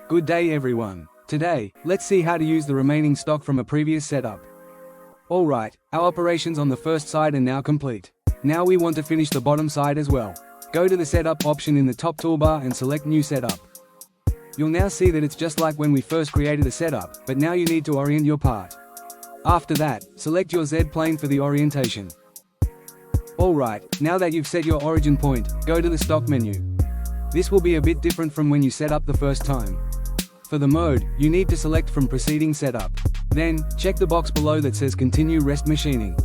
Good day everyone. Today, let's see how to use the remaining stock from a previous setup. Alright, our operations on the first side are now complete. Now we want to finish the bottom side as well. Go to the setup option in the top toolbar and select new setup. You'll now see that it's just like when we first created a setup, but now you need to orient your part. After that, select your Z plane for the orientation. Alright, now that you've set your origin point, go to the stock menu. This will be a bit different from when you set up the first time. For the mode, you need to select from preceding setup. Then, check the box below that says Continue Rest Machining.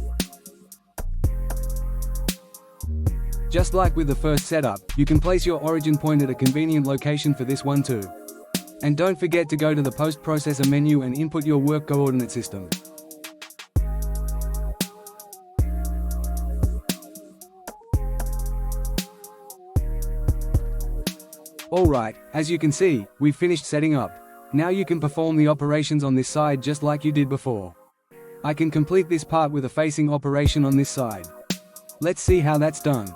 Just like with the first setup, you can place your origin point at a convenient location for this one too. And don't forget to go to the Post-Processor menu and input your work coordinate system. Alright, as you can see, we've finished setting up. Now you can perform the operations on this side just like you did before. I can complete this part with a facing operation on this side. Let's see how that's done.